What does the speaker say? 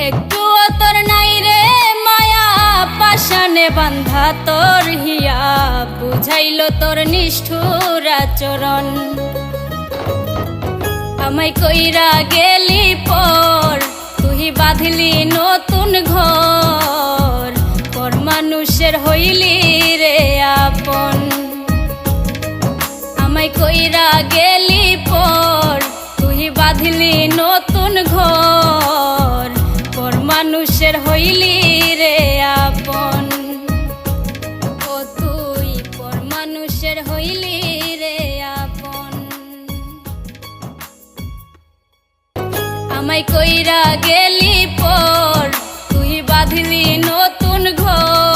একটুও তোর নাই রে মায়া, পাশানে বান্ধা তোর হিয়া, বুঝাইল তোর নিষ্ঠুর আচরণ। আমায় কইরা গেলি পর, তুই বাঁধলি নতুন ঘর, পর মানুষের হইলি রে আপন। আমায় কইরা গেলি পর, তুই বাঁধলি নতুন ঘর, পর মানুষের হইলি রে আপন। ও তুই পর মানুষের হইলি রে আপন। আমায় কইরা গেলি পর, তুই বাঁধলি নতুন ঘর,